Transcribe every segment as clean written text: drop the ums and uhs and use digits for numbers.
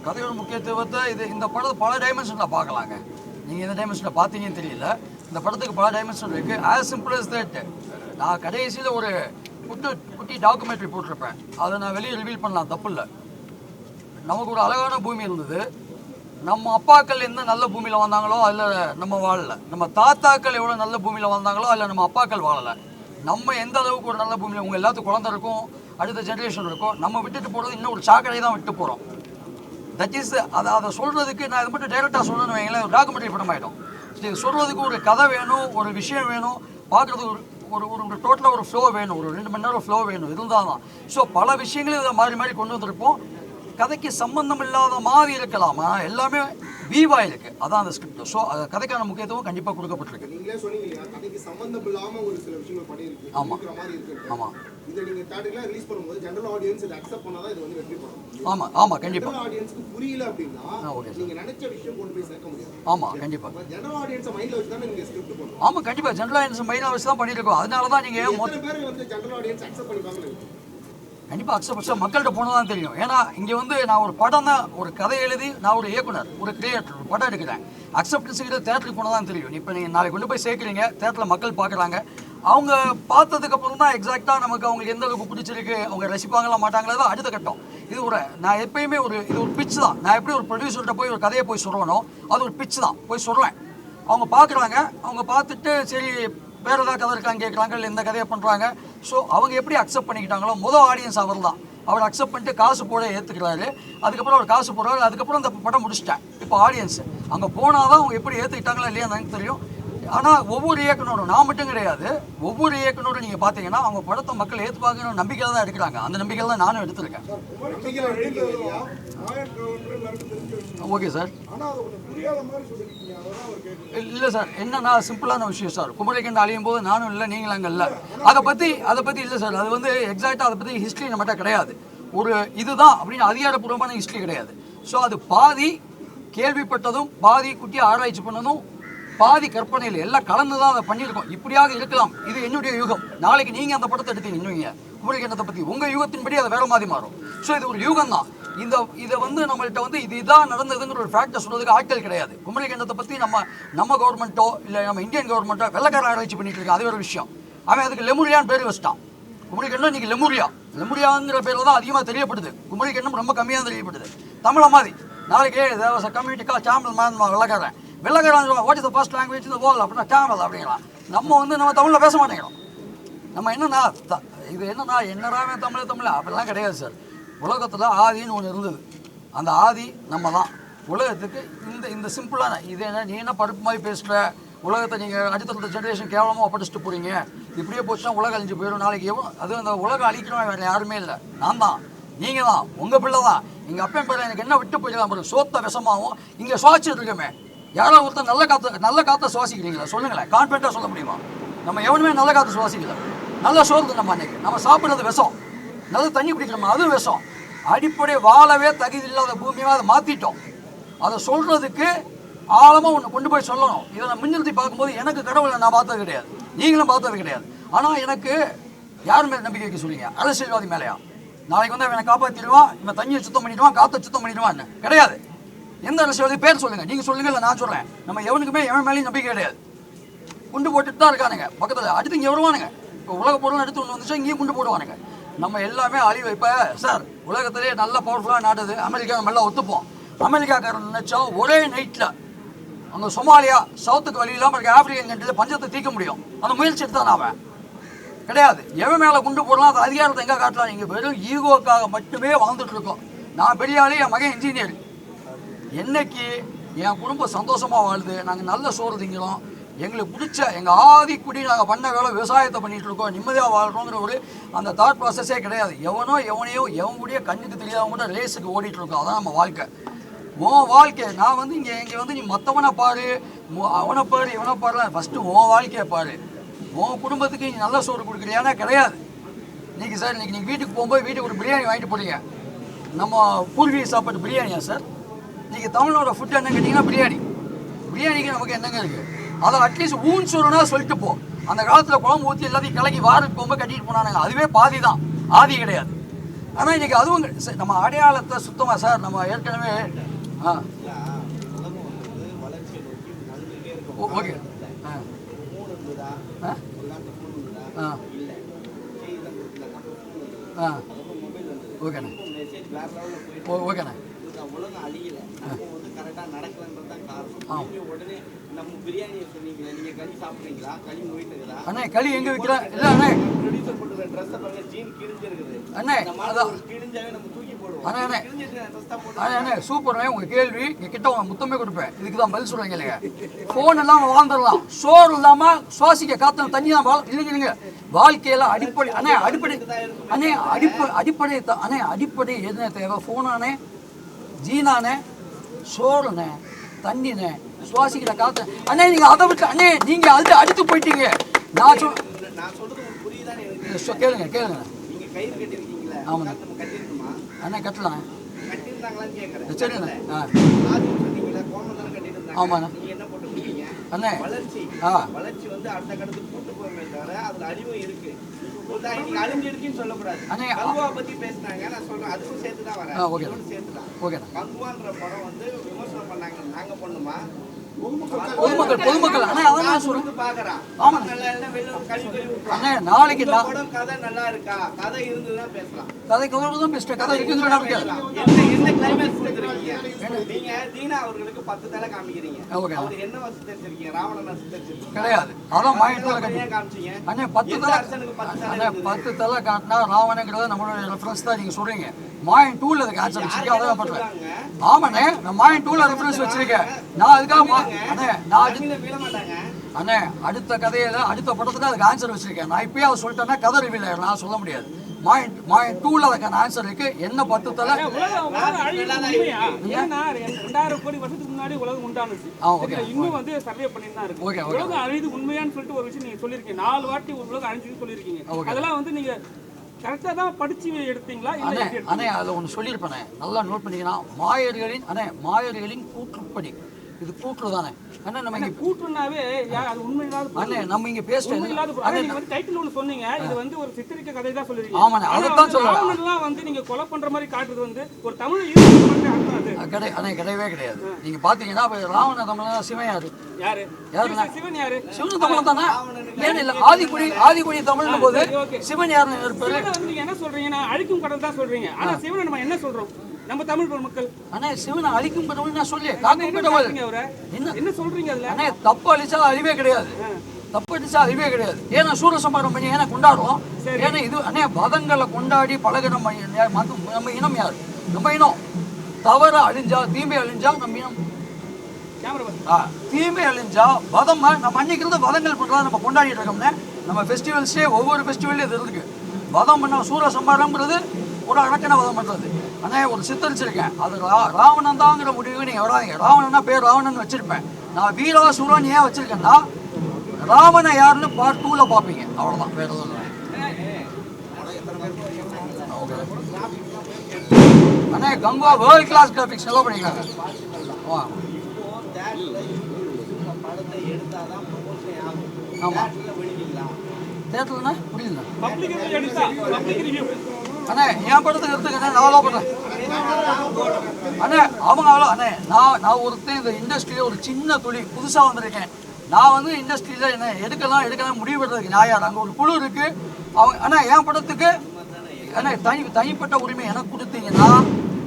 கதையோட முக்கியத்துவத்தை இந்த படத்தை பல டைமென்ஷனில் பார்க்கலாங்க. நீங்கள் எந்த டைமென்ஷனில் பார்த்தீங்கன்னு தெரியல. இந்த படத்துக்கு பல டைமென்ஷன் இருக்குது. ஆஸ் சிம்பிள் அஸ் தட், நான் கடைசியில் ஒரு குட்டி டாக்குமெண்ட்ரி போட்டிருப்பேன். அதை நான் வெளியே ரிவீல் பண்ணலாம், தப்பு இல்லை. நமக்கு ஒரு அழகான பூமி இருந்தது. நம்ம அப்பாக்கள் எந்த நல்ல பூமியில் வந்தாங்களோ அதில் நம்ம வாழலை. நம்ம தாத்தாக்கள் எவ்வளோ நல்ல பூமியில் வந்தாங்களோ அதில் நம்ம அப்பாக்கள் வாழலை. நம்ம எந்த அளவுக்கு ஒரு நல்ல பூமியில் உங்கள் எல்லாத்துக்கும் குழந்தை இருக்கும், அடுத்த ஜென்ரேஷன் இருக்கும். நம்ம விட்டுட்டு போகிறது இன்னும் ஒரு சாக்கடை தான் விட்டு போகிறோம். தட் இஸ் அதை சொல்கிறதுக்கு நான் இதை மட்டும் டைரெக்டாக சொல்லணும்னு வைங்களேன், ஒரு டாக்குமெண்ட்ரி படம் ஆகிடும். இது சொல்கிறதுக்கு ஒரு கதை வேணும், ஒரு விஷயம் வேணும், பார்க்குறதுக்கு ஒரு டோட்டலாக ஒரு ஃப்ளோ வேணும், ஒரு 2 மணி நேரம் ஃப்ளோ வேணும், இருந்தால் தான். ஸோ பல விஷயங்களும் இதை மாறி மாறி கொண்டு வந்திருப்போம். கதைக்கு சம்பந்தம் இல்லாத மாதிரி இருக்கலாமா, எல்லாமே வீவாக இருக்கு. அதான் அந்த ஸ்கிரிப்ட். ஸோ கதைக்கான முக்கியத்துவம் கண்டிப்பாக கொடுக்கப்பட்டிருக்கு. நீங்களே சொன்னீங்க கதைக்கு சம்பந்தம் இல்லாமல் ஒரு சில விஷயங்கள் பண்ணியிருக்கு. ஆமாம் ஆமாம். இதை நீங்கள் தேட்டரில் ரிலீஸ் பண்ணும்போது ஜெனரல் ஆடியன்ஸ் இதை அக்செப்ட் பண்ணால் தான் இது வந்து வெற்றி படம். ஆமாம் ஆமாம் கண்டிப்பாக. ஜெனரல் ஆடியன்ஸ்க்கு புரியல அப்படின்னா நீங்கள் நினைச்ச விஷயம் கொண்டு போய் சேர்க்க முடியாது. ஆமாம் கண்டிப்பாக. ஜெனரல் ஆடியன்ஸை மைண்டில் வச்சு தான் நீங்கள் ஸ்கிரிப்ட் பண்ணுவோம். ஆமாம் கண்டிப்பாக. ஜெனரல் ஆடியன்ஸ் மைண்டில் வச்சு தான் பண்ணியிருக்கோம். அதனால தான் நீங்கள் எத்தனை பேர் வந்து ஜெனரல் ஆடியன்ஸ் அக்செப்ட் பண்ணிப்பாங்க? கண்டிப்பாக அக்செப்ட் மக்கள்கிட்ட போனால் தான் தெரியும். ஏன்னா இங்கே வந்து நான் ஒரு படம் தான், ஒரு கதை எழுதி, நான் ஒரு இயக்குனர், ஒரு கிரியேட்டர், ஒரு படம் எடுக்கிறேன். அக்செப்டன்ஸுக்கு தேட்டருக்கு போனால் தான் தெரியும். இப்போ நீங்கள் நாளைக்கு கொண்டு போய் சேர்க்குறீங்க, தேட்டரில் மக்கள் பார்க்குறாங்க. அவங்க பார்த்ததுக்கப்புறம் தான் எக்ஸாக்டாக நமக்கு அவங்களுக்கு எந்த அளவுக்கு பிடிச்சிருக்கு, அவங்க ரசிப்பாங்களா மாட்டாங்களா தான் அடுத்த கட்டம். இது நான் எப்பயுமே இது ஒரு பிட்ச் தான். நான் எப்படி ஒரு ப்ரொடியூசர்கிட்ட போய் ஒரு கதையை போய் சொல்கிறேனோ அது ஒரு பிட்ச் தான், போய் சொல்கிறேன். அவங்க பார்க்குறாங்க, அவங்க பார்த்துட்டு சரி வேறு ஏதாவது கதை இருக்கான்னு கேட்குறாங்க, இல்லை இந்த கதையை பண்ணுறாங்க. ஸோ அவங்க எப்படி அக்செப்ட் பண்ணிக்கிட்டாங்களோ மொதல் ஆடியன்ஸ் அவர் தான். அவர் அக்செப்ட் பண்ணிட்டு காசு போட ஏற்றுக்கிறாரு. அதுக்கப்புறம் அவர் காசு போடுறாரு. அதுக்கப்புறம் இந்த படம் முடிச்சிட்டேன். இப்போ ஆடியன்ஸ் அங்கே போனால் தான் அவங்க எப்படி ஏற்றுக்கிட்டாங்களா இல்லையான்னு எனக்கு தெரியும். ஆனால் ஒவ்வொரு இயக்குனரும், நான் மட்டும் கிடையாது, ஒவ்வொரு இயக்குனரும் நீங்கள் பார்த்தீங்கன்னா அவங்க படத்தை மக்கள் ஏற்றுப்பாங்கன்னு நம்பிக்கையில் தான் எடுக்கிறாங்க. அந்த நம்பிக்கையில் தான் நானும் எடுத்திருக்கேன். Okay sir. இல்லை சார், என்னன்னா சிம்பிளான விஷயம் சார். குமரிக்கண்ட அழியும் போது நானும் இல்லை, நீங்களும் அங்கே இல்லை. அதை பற்றி இல்லை சார். அது வந்து எக்ஸாக்டாக அதை பற்றி ஹிஸ்ட்ரி நம்மகிட்ட கிடையாது. ஒரு இதுதான் அப்படின்னு அதிகாரப்பூர்வமான ஹிஸ்ட்ரி கிடையாது. ஸோ அது பாதி கேள்விப்பட்டதும், பாதி குட்டி ஆராய்ச்சி பண்ணதும், பாதி கற்பனையில் எல்லாம் கலந்து தான் அதை பண்ணியிருக்கோம். இப்படியாக இருக்கலாம், இது என்னுடைய யுகம். நாளைக்கு நீங்கள் அந்த படத்தை எடுத்து நின்றுவீங்க குமரிக்கண்டத்தை பற்றி, உங்கள் யுகத்தின்படி அதை வேற மாதிரி மாறும். ஸோ இது ஒரு யுகம் தான். இதை வந்து நம்மள்கிட்ட வந்து இதுதான் நடந்ததுங்கிற ஒரு ஃபேக்டை சொல்றதுக்கு ஆட்கள் கிடையாது. குமரிக்கண்டத்தை பற்றி நம்ம கவர்மெண்ட்டோ இல்லை நம்ம இந்தியன் கவர்மெண்ட்டோ வெள்ளக்கார ஆராய்ச்சி பண்ணிட்டு இருக்கு. அது ஒரு விஷயம். அவன் அதுக்கு லெமுரியான்னு பேர் வச்சிட்டான். குமரிக்கண்டம் இன்னைக்கு லெமுரியாங்கிற பேரில் தான் அதிகமாக தெரியப்படுது. குமரிக்கண்டம் ரொம்ப கம்மியாக தெரியப்படுது. தமிழை மாதிரி நாளைக்கு கம்யூனிட்டிக்கா சாமல் மேன் வெள்ளக்காரன் what is the first language இந்த வேர்ல்ட் அப்படின்னா சாமல் அப்படிங்கலாம். நம்ம தமிழில் பேச மாட்டேங்கிறோம். நம்ம என்னன்னா என்னடாவே தமிழ் அப்படிலாம் கிடையாது சார். உலகத்தில் ஆதின்னு ஒன்று இருந்தது. அந்த ஆதி நம்ம தான். உலகத்துக்கு இந்த சிம்பிளான இது என்ன, நீ என்ன படுப்பு மாதிரி பேசுகிற, உலகத்தை நீங்கள் அடுத்தடுத்த ஜென்ரேஷன் கேவலமாக படிச்சுட்டு போகிறீங்க, இப்படியே போச்சுன்னா உலகம் அழிஞ்சு போயிடும். நாளைக்கு அது அந்த உலகம் அழிக்கிறவன் வேறு யாருமே இல்லை, நான் தான், நீங்கள் தான், உங்கள் பிள்ளை தான். எங்கள் அப்பன் பிள்ளை எனக்கு என்ன விட்டு போயிடலாம் பாருங்க, சோத்த விஷமாகவும் இங்கே சுவாசிச்சுட்டு இருக்கமே. யாரோ ஒருத்தர் நல்ல காற்றை சுவாசிக்கிறீங்களா சொல்லுங்களேன், கான்ஃபிடண்ட்டாக சொல்ல முடியுமா? நம்ம எவனுமே நல்ல காற்று சுவாசிக்கல. நல்ல சோறு நம்ம அன்னைக்கு நம்ம சாப்பிட்றது விஷம், நல்ல தண்ணி குடிக்கிறோமா அதுவும் விஷம். அடிப்படை வாழவே தகுதி இல்லாத பூமியாக அதை மாற்றிட்டோம். அதை சொல்கிறதுக்கு ஆழமாக ஒன்று கொண்டு போய் சொல்லணும். இதை நான் முன்னிறுத்தி பார்க்கும்போது எனக்கு கடவுளை நான் பார்த்தது கிடையாது, நீங்களும் பார்த்தது கிடையாது. ஆனால் எனக்கு யார் மேலே நம்பிக்கை வைக்க சொல்லுங்க? அரசியல்வாதி மேலேயா? நாளைக்கு வந்து அவனை காப்பாற்றிடுவான், இவன் தண்ணியை சுத்தம் பண்ணிடுவான், காற்றை சுத்தம் பண்ணிடுவான் கிடையாது. எந்த அரசியல்வாதி பேர் சொல்லுங்கள், நீங்கள் சொல்லுங்கள், இல்லை நான் சொல்கிறேன். நம்ம எவனுக்குமே எவன் மேலேயும் நம்பிக்கை கிடையாது. குண்டு போட்டுட்டு தான் இருக்கானுங்க பக்கத்தில். அடுத்து இங்கே வருவானுங்க. இப்போ உலக பொருள் எடுத்து ஒன்று வந்துச்சா இங்கேயும் குண்டு போடுவானுங்க. நம்ம எல்லாமே அழிவு. இப்போ சார் உலகத்திலே நல்ல பவர்ஃபுல்லாக நாடுது அமெரிக்கா. நம்ம எல்லாம் ஒத்துப்போம். அமெரிக்காக்காரன் நினச்சா ஒரே நைட்டில் அங்கே சொமாலியா சவுத்துக்கு வழி இல்லாமல் இருக்க ஆப்பிரிக்கன் கண்ட்ரியில் பஞ்சத்தை தீர்க்க முடியும். அந்த முயற்சி எடுத்தான் அவன் கிடையாது. எவன் மேலே குண்டு போடலாம், அது அதிகாரத்தை எங்கே காட்டலாம்? நீங்கள் வெறும் ஈகோக்காக மட்டுமே வாழ்ந்துட்டு இருக்கோம். நான் பெரிய ஆளு, என் மகன் இன்ஜினியர். என்னைக்கு என் குடும்பம் சந்தோஷமாக வாழுது, நாங்கள் நல்ல சோறு திங்கிறோம், எங்களுக்கு பிடிச்ச எங்கள் ஆதிக்குடி நாங்கள் பண்ண வேலை விவசாயத்தை பண்ணிகிட்டு இருக்கோம், நிம்மதியாக வாழ்கிறோங்கிற அந்த தாட் ப்ராசஸே கிடையாது. எவனையோ எவன் கூடிய கண்ணுக்கு தெரியாதவங்க கூட ரேஸுக்கு ஓடிட்டு இருக்கோம். அதான் நம்ம வாழ்க்கை. உன் வாழ்க்கை நான் வந்து இங்கே வந்து நீ மற்றவனை பாரு, அவனை பாரு, இவனை பாருலாம். ஃபஸ்ட்டு உன் வாழ்க்கையை பாரு. உன் குடும்பத்துக்கு நீ நல்ல சோறு கொடுக்குறியானா கிடையாது. இன்றைக்கி சார் நீங்கள் வீட்டுக்கு போகும்போது வீட்டுக்கு ஒரு பிரியாணி வாங்கிட்டு போறீங்க. நம்ம பூர்வீக சாப்பாடு பிரியாணியா சார்? நீங்கள் தமிழோட ஃபுட் என்னன்னு கேட்டிங்கன்னா பிரியாணிக்கு நமக்கு என்னங்க இருக்குது? அதை அட்லீஸ்ட் ஊன் சோறுனா சொல்லிட்டு போ. அந்த காலத்தில் குழம்பு ஊற்றி எல்லாத்தையும் கலக்கி வாரத்துக்கு போகும்போது கட்டிட்டு போனானுங்க. அதுவே பாதி தான், ஆதி கிடையாது. ஆனால் இன்னைக்கு அதுவும் நம்ம அடையாளத்தை சுத்தமாக சார் நம்ம ஏற்கனவே ஓகே ஓகேண்ணே ஓகேண்ணே உலகம் அழியல கரெக்டாக நடக்கலன்றது தான் காரணம். உடனே நம்ம பிரியாணியை சொன்னீங்களே, நீங்க களி சாப்பிட்றீங்களா? களி முடிக்கிறதா? அண்ணே களி எங்க விற்கிறா? இல்லை அண்ணே, ப்ரொடியூசர் போட்டுற ட்ரெஸ்ஸை பாருங்க, ஜீன் கிழிஞ்சிருக்குது அண்ணே. அதான் கிழிஞ்சாவே நம்ம தூக்கி போடுவோம். அண்ணே அண்ணே ட்ரெஸ் அண்ணே அண்ணே சூப்பர்ண்ணே. உங்க கேள்வி இங்க கிட்ட உங்க முத்தமே கொடுப்பேன். இதுக்கு தான் பதில் சொல்றீங்க இல்லைங்க. ஃபோன் இல்லாம வாழ்ந்துடலாம், சோறு இல்லாம சுவாசிக்க காத்த தண்ணி தான் இல்லைங்க. வாழ்க்கையில அடிப்படை அண்ணே, அடிப்படை அண்ணே, அடிப்படை அண்ணே, அடிப்படை என்ன தேவை? ஃபோனானே, ஜீனானே, சோறுண்ணே, தண்ணிண்ணே, சுவாசிக்கிற காத்த அண்ணே. நீங்க அதை விட்டு அண்ணே, நீங்க அது அடுத்து போயிட்டீங்க. நான் சொல்றது புரியுதானே? கேளுங்க கேளுங்க. நீங்க கயிறு கட்டிருக்கீங்களா? ஆமாண்ணே. நம்ம கட்டிருக்கோமா? அண்ணே கட்டலாம். கட்டிருந்தாங்களான்னு கேட்கறேன். சரிண்ணே. ஆதி சொன்னீங்களா, கோமம் தானே கட்டிருந்தாங்க. ஆமாண்ணே. நீங்க என்ன போட்டுருக்கீங்க? அண்ணே வளர்ச்சி வந்து அடுத்த கடத்துக்கு கூட்டு போயுமே தவிர அதுல அழிவும் இருக்கு. நீங்க அழிஞ்சு இருக்குன்னு சொல்லக்கூடாது. கங்குவா பத்தி பேசினாங்க, நான் சொல்றேன், அதுக்கும் சேர்த்துதான் வரேன். சேர்த்துதான் கங்குவான்ற படம் வந்து விமர்சனம் பண்ணாங்க, நாங்க பண்ணுமா? பொதுமக்கள் அண்ணே, அதான் சொல்றது பாக்குறான். ஆமா அண்ணே, நாளைக்கு படம் கதை நல்லா இருக்கா? கதை இருந்ததுன்னா பேசலாம். கதை கதை பெஸ்ட் கதை இருக்குன்னு என்ன கிளைமேக்ஸ் கொடுத்துருக்கீங்க? நீங்க தீனா அவர்களுக்கு 10 தலை காமிக்கிறீங்க. அவர் என்ன வசித்திருக்கீங்க? ராவணன் வசித்திருக்கீங்க கிடையாது. அதான் மாயிட்டோல காமிச்சீங்க. அண்ணே 10 தலை அண்ணே 10 தலை காட்டினா ராவணங்கிறது நம்மளோட ரெஃபரன்ஸ் தான் நீங்க சொல்றீங்க. மாயன் 2ல அதுக்கு ஆன்சர் வச்சிருக்கேன், அதான் பண்றேன். ஆமாண்ணே, நான் மாயன் 2ல ரெஃபரன்ஸ் வச்சிருக்கேன். நான் அதுக்காக அண்ணே அண்ணே அடுத்த கதையில அடுத்த படத்துக்கு அதுக்கு ஆன்சர் வச்சிருக்கேன். நான் இப்பயே அதை சொல்லிட்டேன்னா கதை ரிவீல் ஆயிடும், நான் சொல்ல முடியாது. மாயன் 2ல அதுக்கான ஆன்சர் இருக்கு. என்ன 10 தலை 2000 கோடி வருஷத்துக்கு முன்னாடி உலகம் உண்டானுச்சு. இன்னும் வந்து சர்வே பண்ணிட்டு தான் இருக்கு. உலகம் அழிது உண்மையான்னு சொல்லிட்டு ஒரு விஷயம் நீங்க சொல்லிருக்கீங்க. 4 வாட்டி உலகம் அழிஞ்சுன்னு சொல்லிருக்கீங்க. அதெல்லாம் வந்து நீங்க கரெக்டா தான் படிச்சு எடுத்தீங்களா? அண்ணே அதில் ஒன்று சொல்லியிருப்பேனே, நல்லா நோட் பண்ணிங்கன்னா, மாயர்களின் கூற்றுப்படி இது கூற்று தானே அண்ணே. நம்ம இங்க கூற்றுனாவே அது உண்மை இல்லாத அண்ணே, நம்ம இங்க பேசுறது நீங்க வந்து டைட்டில் ஒன்று சொன்னீங்க, இது வந்து ஒரு சித்தரிக்க கதை தான் சொல்றீங்க. ஆமாண்ணே, அதைத்தான் சொல்றேன். ராவணன்லாம் வந்து நீங்க கொலை பண்ற மாதிரி காட்டுறது வந்து ஒரு தமிழ் ஈர்ப்பு அண்ணே கிடையவே கிடையாது. நீங்க பாத்தீங்கன்னா ராவண தமிழ் சிவன் யாரு? சிவன் யாரு? சிவன் தமிழ் தானே. ஏன் இல்ல ஆதிக்குடி தமிழ்னு போது சிவன் யாருன்னு இருப்பாரு. நீங்க என்ன சொல்றீங்கன்னா அழிக்கும் கடல் தான் சொல்றீங்க. ஆனா சிவனை நம்ம என்ன சொல்றோம்? நம்ம தமிழ் மக்கள் அண்ணே சிவனை அழிக்கும் கடவுள் நான் சொல்லி காக்கும் கடவுள் என்ன சொல்றீங்க? அதுல அண்ணே தப்பு அழிச்சா அழிவே கிடையாது, தப்பு அடிச்சா அழிவே கிடையாது. ஏன்னா சூரசம்ஹாரம் பண்ணி ஏன்னா கொண்டாடுறோம். ஏன்னா இது அண்ணே வதங்களை கொண்டாடி பழகிற நம்ம இனம் யாரு? நம்ம இனம். தவறு அழிஞ்சா தீமை அழிஞ்சா நம்ம இனம். தீமை அழிஞ்சா வதம் நம்ம அன்னைக்கு இருந்து வதங்கள் பண்றதா நம்ம கொண்டாடிட்டு இருக்கோம்னே. நம்ம ஃபெஸ்டிவல்ஸே ஒவ்வொரு ஃபெஸ்டிவல்லையும் இது இருக்கு. வதம் பண்ண சூரசம்ஹாரம்ங்கிறது ஒரு அடக்கன வதம் பண்றது. அண்ணே ஒரு சித்தரிச்சிருக்கேன், அது ராவணன் தாங்கிற முடிவு நீங்க வராதிங்க. ராவணன்னா பேர் ராவணன் வச்சிருப்பேன். நான் வீராசுரன் ஏன் வச்சிருக்கேன்னா ராவண யாருன்னு பார்ட் 2ல பார்ப்பீங்க, அவ்வளவுதான், வேற எதுவும் இல்லை. அண்ணே கங்குவா வேர்ல்ட் கிளாஸ் கிராஃபிக்ஸ் நல்லா பண்ணிருக்காங்க. ஆமா தேட்டர்லண்ணா புரியுதுண்ணா. அண்ணே என் படத்துக்கு எடுத்துக்கண்ணே, நான் அவ்வளோ பண்ணேன் அண்ணே. அவங்க அவ்வளோ அண்ணே, நான் ஒருத்தன் இந்த இண்டஸ்ட்ரியில ஒரு சின்ன துளி புதுசாக வந்திருக்கேன். நான் வந்து இண்டஸ்ட்ரியில என்ன எடுக்கலாம் முடிவு பண்ணுறதுக்கு நான் யார்? அங்கே ஒரு குழு இருக்கு. அவங்க அண்ணா என் படத்துக்கு அண்ணே தனிப்பட்ட உரிமை எனக்கு கொடுத்தீங்கன்னா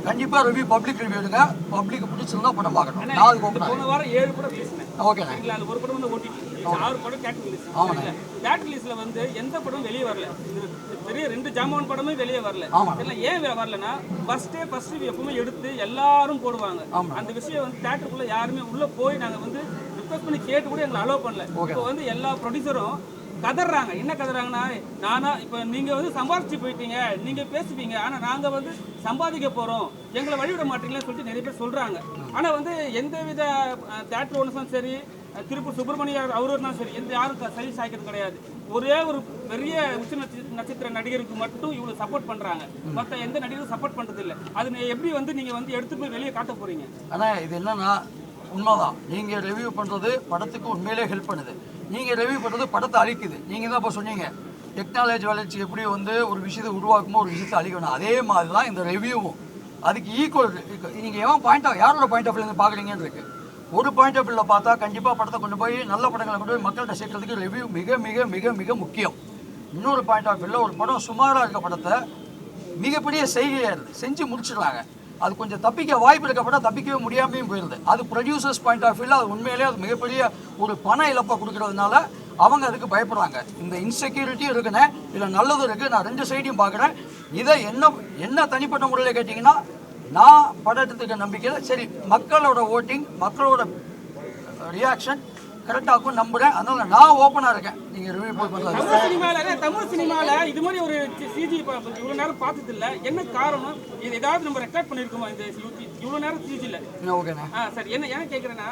கண்டிப்பா ரிவ்யூ பப்ளிக் ரிவ்யூ எடுங்க. பப்ளிக் பிடிச்சிருந்தா படம் பார்க்கணும். நான் அதுக்கு போன வாரம் 7 படம் பேசினேன். ஓகேண்ணே. இல்ல ஒரு படம் வந்து ஓடிடி, 6 படம் தியேட்டர் ரிலீஸ். ஆமாண்ணே. தியேட்டர் ரிலீஸ்ல வந்து எந்த படம் வெளியே வரல. பெரிய 2 ஜாமான் படமே வெளியே வரல. எல்லாம் ஏன் வரலன்னா ஃபர்ஸ்ட் ரிவ்யூ எப்பவுமே எடுத்து எல்லாரும் போடுவாங்க. அந்த விஷயம் வந்து தியேட்டருக்குள்ள யாருமே உள்ள போய் நாங்க வந்து ரிக்வெஸ்ட் பண்ணி கேட்டு கூட எங்களை அலோவ் பண்ணல. இப்போ வந்து எல்லா ப்ரொடியூசரும் கதறாங்க. என்ன கதறாங்கன்னா, நானா இப்போ நீங்க வந்து சம்பாதிச்சு போயிட்டீங்க, நீங்க பேசுவீங்க, ஆனா நாங்க வந்து சம்பாதிக்க போறோம், எங்களை வழிவிட மாட்டீங்களேன்னு சொல்லிட்டு நிறைய பேர் சொல்றாங்க. ஆனா வந்து எந்த வித தியேட்டர் ஓனர்ஸும் சரி, திருப்பூர் சுப்பிரமணியர் அவரும் சரி, எந்த யாரும் சரி சாய்க்கிறது கிடையாது. ஒரே ஒரு பெரிய உச்ச நட்சத்திர நடிகருக்கு மட்டும் இவ்வளவு சப்போர்ட் பண்றாங்க. மற்ற எந்த நடிகரும் சப்போர்ட் பண்றது இல்லை. அது எப்படி வந்து நீங்க வந்து எடுத்து போய் வெளியே காட்ட போறீங்க? ஆனா இது என்னன்னா உண்மைதான். நீங்க ரிவ்யூ பண்றது படத்துக்கு உண்மையிலே ஹெல்ப் பண்ணுது. நீங்க ரிவ்யூ பண்றது படத்தை அழிக்குது. நீங்க தான் இப்போ சொன்னீங்க டெக்னாலஜி வளர்ச்சி எப்படி வந்து ஒரு விஷயத்தை உருவாக்குமோ ஒரு விஷயத்தை அழிக்கணும், அதே மாதிரி தான் இந்த ரிவ்யூவும் அதுக்கு ஈக்குவல். நீங்கள் யாரோட பாயிண்ட் ஆஃப் வியூலேருந்து பார்க்குறீங்கன்னு இருக்குது. ஒரு பாயிண்ட் ஆஃப் வியூவில் பார்த்தா கண்டிப்பாக படத்தை கொண்டு போய் நல்ல படங்களை கொண்டு போய் மக்கள்கிட்ட சேர்க்கறதுக்கு ரிவ்யூ மிக மிக மிக மிக முக்கியம். இன்னொரு பாயிண்ட் ஆஃப் வியூவில் ஒரு படம் சுமாராக இருக்க படத்தை மிகப்பெரிய செய்கையாக செஞ்சு முடிச்சிடுறாங்க. அது கொஞ்சம் தப்பிக்க வாய்ப்பு இருக்கப்பட தப்பிக்கவே முடியாமையும் போயிடுது. அது ப்ரொடியூசர்ஸ் பாயிண்ட் ஆஃப் வியூவில் அது உண்மையிலேயே அது மிகப்பெரிய ஒரு பண இழப்பை கொடுக்கறதுனால அவங்க அதுக்கு பயப்படுறாங்க. இந்த இன்செக்யூரிட்டியும் இருக்குன்னு இதில் நல்லதும் இருக்குது. நான் ரெண்டு சைடையும் பார்க்குறேன். இதை என்ன தனிப்பட்ட முறையில் கேட்டிங்கன்னா, நான் படத்துக்கு நம்பிக்கையில் சரி மக்களோட ஓட்டிங் மக்களோட ரியாக்ஷன் கரெக்டாகும் நம்புறேன். அதனால நான் ஓப்பனாக இருக்கேன். நீங்கள் ரிவ்யூ போய் பண்ணலாம். தமிழ் சினிமாவில் இது மாதிரி ஒரு சிஜி இவ்வளோ நேரம் பார்த்தது இல்லை. என்ன காரணம்? இது ஏதாவது நம்ம ரெக்கார்ட் பண்ணியிருக்கோமா இந்த இவ்வளோ நேரம் சிஜியில்? ஓகேண்ணா. சார் ஏன் கேட்குறேன்னா,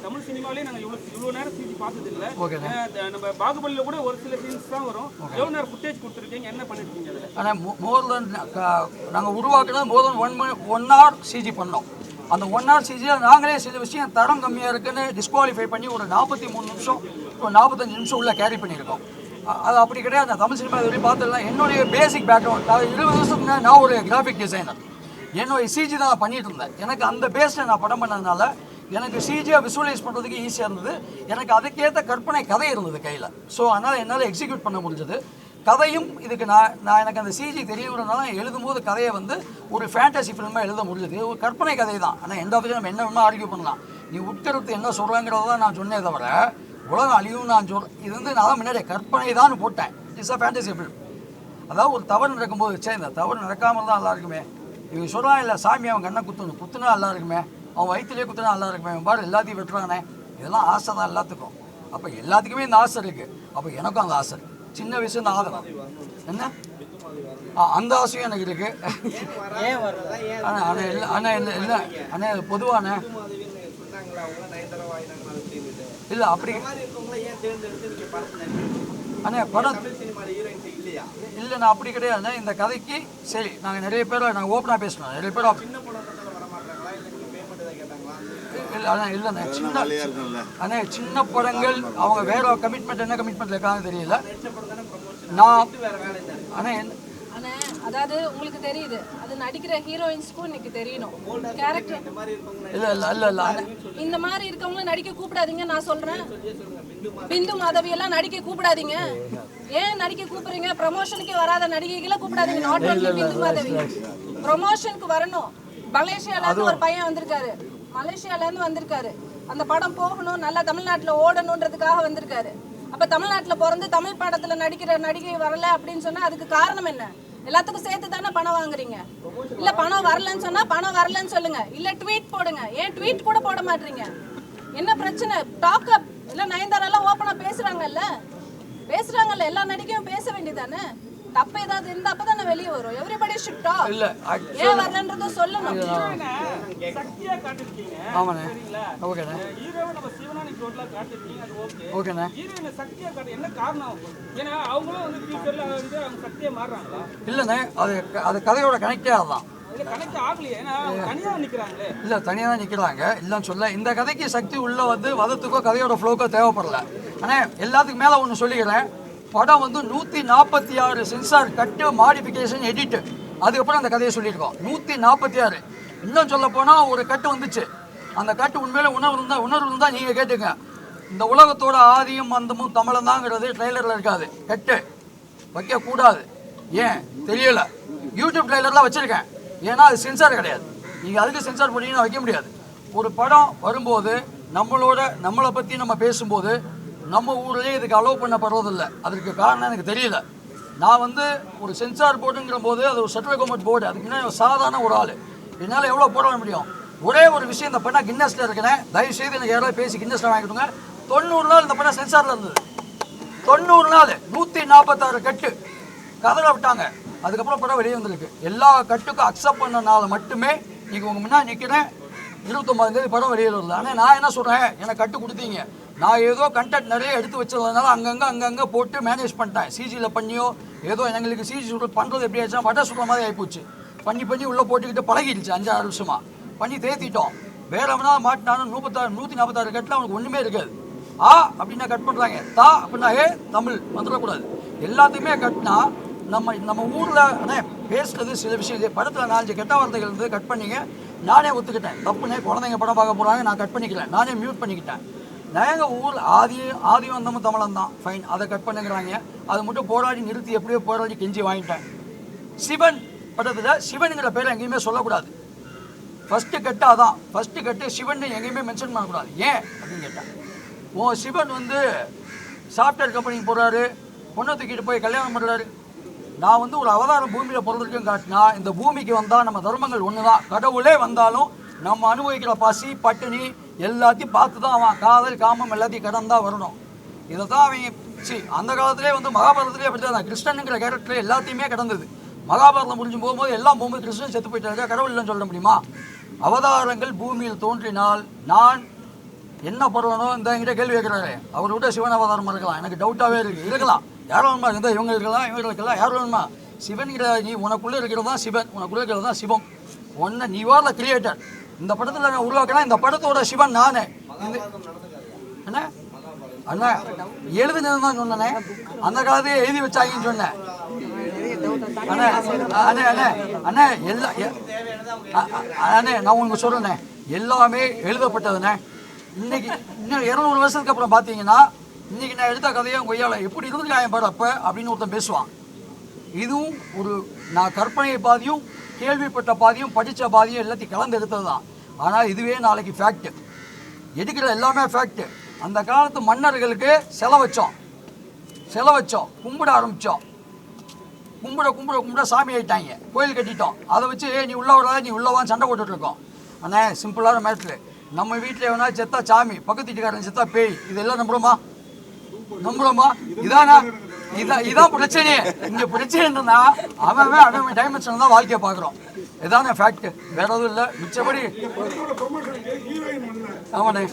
தமிழ் சினிமாலே நாங்கள் இவ்வளோ நேரம் சிஜி பார்த்தது இல்லை. ஓகேண்ணா. நம்ம பாகுபலியில் கூட ஒரு சில சீன்ஸ் தான் வரும். எவ்வளோ நேரம் ஃபுட்டேஜ் கொடுத்துருக்கீங்க, என்ன பண்ணிருக்கீங்க அதில்? ஆனால் மோர் தென் நாங்கள் உருவாக்குனா மோர் தென் 1 hour சிஜி பண்ணோம். அந்த 1 hour சிஜியில் நாங்களே சில விஷயம் தரம் கம்மியாக இருக்குன்னு டிஸ்குவாலிஃபை பண்ணி ஒரு 43 நிமிஷம் ஒரு 45 நிமிஷம் உள்ள கேரி பண்ணியிருக்கோம். அது அப்படி கிடையாது. நான் தமிழ் சினிமா இது வரையும் பார்த்துடலாம். என்னுடைய பேசிக் பேக்ரவுண்ட், நான் 20 வருஷத்துக்கு முன்னாடி நான் ஒரு கிராஃபிக் டிசைனர். என்னுடைய சிஜி தான் நான் பண்ணிட்டு இருந்தேன். எனக்கு அந்த பேஸில் நான் படம் பண்ணதுனால எனக்கு சிஜியாக விசுவலைஸ் பண்ணுறதுக்கு ஈஸியாக இருந்தது. எனக்கு அதுக்கேற்ற கற்பனை கதை இருந்தது கையில். ஸோ அதனால் என்னால் எக்ஸிக்யூட் பண்ண முடிஞ்சது. கதையும் இதுக்கு நான் எனக்கு அந்த சிஜி தெரியுங்கிறதுனால எழுதும் போது கதையை வந்து ஒரு ஃபேண்டசி ஃபிலிமாக எழுத முடிஞ்சது. ஒரு கற்பனை கதை தான். ஆனால் எந்த வகையில் நம்ம என்ன வேணுமோ ஆர்கியூ பண்ணலாம். நீ உட்கருத்து என்ன சொல்கிறாங்கிறத தான் நான் சொன்னே தவிர உலகம் அழியும் நான் இது வந்து நான் தான் முன்னாடியே கற்பனை தான் போட்டேன். It's a fantasy film. அதாவது ஒரு தவறு நடக்கும்போது சரி இந்த தவறு நடக்காமல் தான் நல்லா இருக்குமே, இவங்க சொல்கிறான் இல்லை சாமி அவன் கண்ணை குத்துனா நல்லா இருக்குமே, அவன் வயிற்றுலேயே குத்துனா நல்லா இருக்குமே, அவன் பாரு எல்லாத்தையும் வெட்டுறானே, இதெல்லாம் ஆசை தான் எல்லாத்துக்கும். அப்போ எல்லாத்துக்குமே இந்த ஆசை இருக்குது. அப்போ எனக்கும் அந்த ஆசை இருக்குது. சின்ன வயசு இந்த ஆதரவு என்ன அந்த ஆசையும் எனக்கு இருக்கு. அண்ணா பொதுவான இல்லை அப்படி அண்ணா படம் இல்லை நான் அப்படி கிடையாது. இந்த கதைக்கு சரி நாங்கள் நிறைய பேர் நாங்கள் ஓப்பனாக பேசணும். நிறைய பேர் இல்லை அண்ணா இல்லைண்ணே சின்ன படங்கள் அவங்க வேற கமிட்மெண்ட் என்ன கமிட்மெண்ட் இருக்காங்க தெரியல. நான் அண்ணா அதாவது உங்களுக்கு தெரியுது, அது நடிக்கிற ஹீரோயின்ஸ்க்கும் இன்னைக்கு தெரியணும் கேரக்டர். இல்ல இந்த மாதிரி இருக்கவங்களும் நடிக்க கூப்பிடாதீங்க. நான் சொல்றேன், பிந்து மாதவி எல்லாம் நடிக்க கூப்பிடாதீங்க. ஏன் நடிக்க கூப்பிடுறீங்க? ப்ரமோஷனுக்கு வராத நடிகைகளை கூப்பிடாதீங்க. நாட் ஒன்லி பிந்து மாதவி, ப்ரமோஷனுக்கு வரணும். மலேசியால இருந்து ஒரு பையன் வந்திருக்காரு, மலேசியால இருந்து வந்திருக்காரு. அந்த படம் போகணும், நல்லா தமிழ்நாட்டுல ஓடணுன்றதுக்காக வந்திருக்காரு. அப்ப தமிழ்நாட்டுல பிறந்து தமிழ் படத்துல நடிக்கிற நடிகை வரல அப்படின்னு சொன்னா அதுக்கு காரணம் என்ன? எல்லாத்துக்கும் சேர்த்து தானே பணம் வாங்குறீங்க. இல்ல பணம் வரலன்னு சொன்னா பணம் வரலன்னு சொல்லுங்க, இல்ல ட்வீட் போடுங்க. ஏன் ட்வீட் கூட போட மாட்டீங்க? என்ன பிரச்சனை? டாக் அப். இல்ல நயன்தாரா எல்லாம் ஓப்பனா பேசுறாங்கல்ல, எல்லா நடிகையும் பேச வேண்டியதானே. தப்பு ஏதாவது இருந்தா அப்பதானே வெளியே வரும். Everybody should talk. இல்ல ஏன் வரலன்றத சொல்லணும். சக்தியா காட்டிருக்கீங்க. ஆமாண்ணே. சரிங்களா? ஓகேண்ணே. ஹீரோவை நம்ம சிவனானி ரோட்ல காட்டிருக்கீங்க, அது ஓகே. ஓகேண்ணே. ஹீரோயினை சக்தியா காட்ட என்ன காரணம்? ஏன்னா அவங்களும் வந்து ஃபியூச்சர்ல வந்து அவங்க சக்தியா மாறுறாங்களா? இல்லைண்ணே அது கதையோட கனெக்டே ஆகலாம். கனெக்ட் ஆகலையே, ஏன்னா தனியா நிக்கிறாங்களே. இல்லை தனியாக தான் நிற்கிறாங்க இல்லைன்னு சொல்ல. இந்த கதைக்கு சக்தி உள்ள வந்து வதத்துக்கோ கதையோட ஃப்ளோக்கோ தேவைப்படல. ஆனால் எல்லாத்துக்கும் மேலே ஒன்று சொல்லிக்கிறேன், படம் வந்து 146 சென்சார் கட்டு மாடிஃபிகேஷன் எடிட்டு, அதுக்கப்புறம் அந்த கதையை சொல்லியிருக்கோம். 146. இன்னும் சொல்ல போனால் ஒரு கட்டு வந்துச்சு. அந்த கட்டு உண்மையில உணர்வு இருந்தால் நீங்கள் கேட்டுங்க. இந்த உலகத்தோட ஆதியும் அந்தமும் தமிழன் தாங்கிறது ட்ரெய்லரில் இருக்காது. கட்டு வைக்கக்கூடாது. ஏன் தெரியல. யூடியூப் ட்ரெய்லர்லாம் வச்சுருக்கேன். ஏன்னா அது சென்சார் கிடையாது. நீங்கள் அதுக்கு சென்சார் போட்டீங்கன்னா வைக்க முடியாது. ஒரு படம் வரும்போது நம்மளை பற்றி நம்ம பேசும்போது நம்ம ஊர்லேயே இதுக்கு அலோவ் பண்ணப்படுறதில்லை. அதற்கு காரணம் எனக்கு தெரியல. நான் வந்து ஒரு சென்சார் போர்டுங்கிற போது அது ஒரு சென்ட்ரல் கவர்மெண்ட் போர்டு. அதுக்கு முன்னாடி சாதாரண ஒரு ஆள். என்னால் எவ்வளோ போட முடியும்? ஒரே ஒரு விஷயம், இந்த படம் கின்னஸில் இருக்கிறேன். தயவுசெய்து எனக்கு யாராவது பேசி கின்னஸில் வாங்கிட்டுங்க. 90 நாள் இந்த படம் சென்சாரில் இருந்தது. 90 நாள் 146 கட்டு கதற விட்டாங்க. அதுக்கப்புறம் படம் வெளியே வந்திருக்கு. எல்லா கட்டுக்கும் அக்செப்ட் பண்ணனால மட்டுமே நீங்கள் உங்கள் முன்னாடி நிற்கிறேன். 29ஆம் தேதி படம் வெளியில் வருது. ஆனால் நான் என்ன சொல்கிறேன், எனக்கு கட்டு கொடுத்தீங்க. நான் ஏதோ கண்டென்ட் நிறைய எடுத்து வச்சதுனால அங்கங்கே போட்டு மேனேஜ் பண்ணிட்டேன். சிஜியில் பண்ணியோ ஏதோ எங்களுக்கு சிஜி சுடுறது பண்ணுறது எப்படி ஆச்சுன்னா வடை சுடுற மாதிரி ஆகிப்போச்சு. பண்ணி உள்ளே போட்டுக்கிட்டு பழகிடுச்சு. 5-6 வருஷமாக பண்ணி தேத்திட்டோம். வேற எவனா மாட்டினாலும் 146 கட்டில் அவனுக்கு ஒன்றுமே இருக்காது. அப்படின்னா கட் பண்ணுறாங்க. அப்படின்னா தமிழ் வந்துடக்கூடாது. எல்லாத்தையுமே கட்டினா நம்ம ஊரில் அண்ணே பேசுறது சில விஷயம் படத்தில் 4 கெட்ட வார்த்தைகள் இருந்து கட் பண்ணிங்க. நானே ஒத்துக்கிட்டேன் தப்புனே. குழந்தைங்க படம் பார்க்க போகிறாங்க, நான் கட் பண்ணிக்கல, நானே மியூட் பண்ணிக்கிட்டேன். நாங்கள் ஊர் ஆதி வந்தமும் தமிழன் தான், ஃபைன், அதை கட் பண்ணுங்கிறாங்க. அது மட்டும் போராடி நிறுத்தி எப்படியோ போராடி கெஞ்சி வாங்கிட்டேன். சிவன் படத்தில் சிவனுங்கிற பேர் எங்கேயுமே சொல்லக்கூடாது. ஃபஸ்ட்டு கட்டு அதான், ஃபஸ்ட்டு கட்டு சிவன் எங்கேயுமே மென்ஷன் பண்ணக்கூடாது. ஏன் அப்படின்னு கேட்டேன். சிவன் வந்து சாஃப்ட்வேர் கம்பெனிக்கு போகிறாரு, பொண்ணை தூக்கிட்டு போய் கல்யாணம் பண்ணுறாரு. நான் வந்து ஒரு அவதாரம் பூமியில் பிறந்திருக்கேன் காட்டினா, இந்த பூமிக்கு வந்தால் நம்ம தர்மங்கள் ஒன்று தான். கடவுளே வந்தாலும் நம்ம அனுபவிக்கிற பசி பட்டினி எல்லாத்தையும் பார்த்து தான் அவன் காதல் காமம் எல்லாத்தையும் கடந்தான் வரணும். இதை தான் அவங்க அந்த காலத்திலே வந்து மகாபாரதத்திலே அப்படி தான் கிருஷ்ணனுங்கிற கேரக்டர் எல்லாத்தையுமே கடந்தது. மகாபாரதம் முடிஞ்சு போகும்போது எல்லாம் போகும்போது கிருஷ்ணன் செத்து போயிட்டாங்க, கடவுள் இல்லைன்னு சொல்ல முடியுமா? அவதாரங்கள் பூமியில் தோன்றினால் நான் என்ன பண்ணணும் இந்த என்கிட்ட கேள்வி கேட்குறாரு. அவர் விட சிவன் அவதாரமாக இருக்கலாம், எனக்கு டவுட்டாகவே இருக்குது. இருக்கலாம், யார் வேணுமா இருந்தால் இவங்க இருக்கலாம், இவங்க இருக்கலாம், யார் வேணுமா? சிவன்கிற நீ உனக்குள்ளே இருக்கிறது தான் சிவன், உனக்குள்ளே இருக்கிறது தான் சிவம். ஒன்று நீ வார் த கிரியேட்டர். இந்த படத்தில் நான் உருவாக்கினா இந்த படத்தோட சிவன் நானே. அண்ணா அண்ணா எழுதுனது தான் சொன்னேனே, அந்த காலத்தையே எழுதி வச்சாங்கன்னு சொன்னேன். அண்ணே அண்ணே அண்ணே அண்ணே எல்லாம் அண்ணே நான் உங்களுக்கு சொல்கிறேண்ணே, எல்லாமே எழுதப்பட்டதுண்ணே. இன்னைக்கு இன்னும் 200 வருஷத்துக்கு அப்புறம் பார்த்தீங்கன்னா இன்றைக்கி நான் எடுத்த கதையை கொய்யால எப்படி இருந்துருக்காங்க பாரு அப்போ அப்படின்னு ஒருத்தன் பேசுவான். இதுவும் ஒரு நான் கற்பனை பாதியும் கேள்விப்பட்ட பாதியும் படித்த பாதியும் எல்லாத்தையும் கலந்து எடுத்தது தான். ஆனால் இதுவே நாளைக்கு ஃபேக்ட்டு, எடுக்கிற எல்லாமே ஃபேக்ட்டு. அந்த காலத்து மன்னர்களுக்கு செலை வச்சோம், கும்பிட ஆரம்பித்தோம், கும்பிட சாமி ஆகிட்டாங்க, கோயில் கட்டிட்டோம். அதை வச்சு நீ உள்ள வராத நீ உள்ளவான்னு சண்டை போட்டுட்ருக்கோம். அண்ணே சிம்பிளான மேட்ரு, நம்ம வீட்டில் எவனா செத்தா சாமி, பக்கத்து வீட்டுக்காரன் செத்தா பேய், இதெல்லாம் நம்புகிறோமா? இதான் பிரச்சனையே. இங்கே பிரச்சனை என்னன்னா அவன் டைமென்ஷன் தான் வாழ்க்கையை பார்க்குறோம். இதான ஃபேக்ட், வேற எதுவும் இல்லை. மிச்சபடி ஆமாண்ணே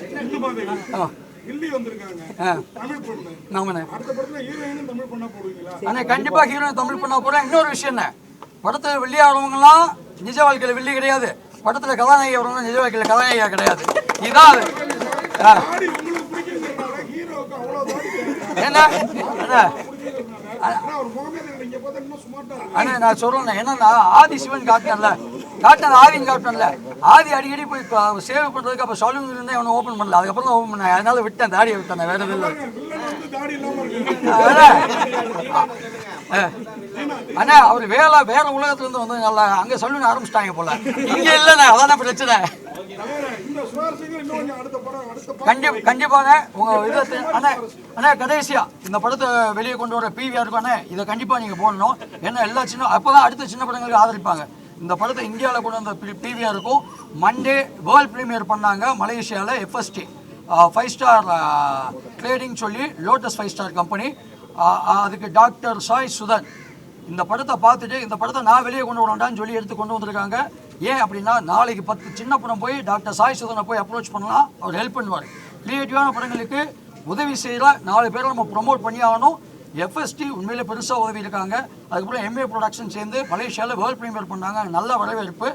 அண்ணே கண்டிப்பாக ஹீரோயின் தமிழ் பண்ண போகிறேன். இன்னொரு விஷயம் என்ன, படத்தில் வெள்ளியாகிறவங்கலாம் நிஜ வாழ்க்கையில் வெள்ளி கிடையாது, படத்தில் கதாநாயகி வரவங்க நிஜ வாழ்க்கையில் கதாநாயகியாக கிடையாது. இதான் என்ன அண்ணா நான் சொல்றேன் என்னன்னா, ஆதி சிவன் காட்டினல ஆதின்னு காட்டினல, ஆதி அடிக்கடி போய் சேவ் பண்றதுக்கு அப்போ சலூன் இருந்தே அவனை ஓப்பன் பண்ணல, அதுக்கப்புறம் தான் ஓப்பன் பண்ணேன். அதனால விட்டேன், தாடியை விட்டேன், வேற எதுவும் இல்லை. அண்ணா அவர் வேற உலகத்துல இருந்து வந்து நல்லா அங்க சலூன் ஆரம்பிச்சிட்டாங்க போல, இங்க இல்லைண்ணே, அதான பிரச்சனை. கண்டிப்பாக உங்க இதை அண்ணா கடைசியா இந்த படத்தை வெளியே கொண்டு வர பிவிஆருக்கு அண்ணே இதை கண்டிப்பா நீங்க போடணும். ஏன்னா எல்லா சின்ன அப்பதான் அடுத்த சின்ன படங்களுக்கு ஆதரிப்பாங்க. இந்த படத்தை இந்தியாவில் கொண்டு வந்த பிவிஆருக்கும் மண்டே வேர்ல்ட் ப்ரீமியர் பண்ணாங்க மலேசியாவில். FST 5 ஸ்டார் ட்ரேடிங் சொல்லி லோட்டஸ் 5 ஸ்டார் கம்பெனி, அதுக்கு டாக்டர் சாய் சுதன் இந்த படத்தை பார்த்துட்டு இந்த படத்தை நான் வெளியே கொண்டு வரண்டான்னு சொல்லி எடுத்து கொண்டு வந்திருக்காங்க. ஏன் அப்படின்னா நாளைக்கு 10 சின்ன படம் போய் டாக்டர் சாய் சுதனை போய் அப்ரோச் பண்ணலாம், அவர் ஹெல்ப் பண்ணுவார். கிரியேட்டிவான படங்களுக்கு உதவி செய்கிற 4 பேரை நம்ம ப்ரொமோட் பண்ணி ஆகணும். FST உண்மையிலே பெருசாக உதவி இருக்காங்க. அதுக்கப்புறம் MA ப்ரொடக்ஷன் சேர்ந்து மலேசியாவில் வேர்ல்ட் ப்ரீமியர் பண்ணாங்க, நல்ல வரவேற்பு.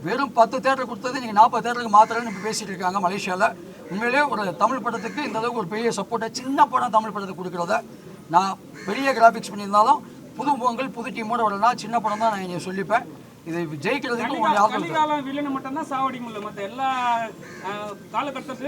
வெறும் 10 தேட்டர் கொடுத்தது நீங்கள் 40 தேட்டருக்கு மாத்திரன்னு இப்போ பேசிகிட்டு இருக்காங்க மலேசியாவில். உண்மையிலே ஒரு தமிழ் படத்துக்கு இந்த அளவுக்கு ஒரு பெரிய சப்போர்ட்டை சின்ன படம் தமிழ் படத்துக்கு கொடுக்குறத நான் பெரிய கிராஃபிக்ஸ் பண்ணியிருந்தாலும் புது முகங்கள் புது டீமோட வரலன்னா சின்ன படம் தான் நான் இங்கே சொல்லிப்பேன். இது ஜெயிக்கிறதுக்கு மட்டும்தான் சாவடி முடியல, மற்ற எல்லா காலகட்டத்திலும்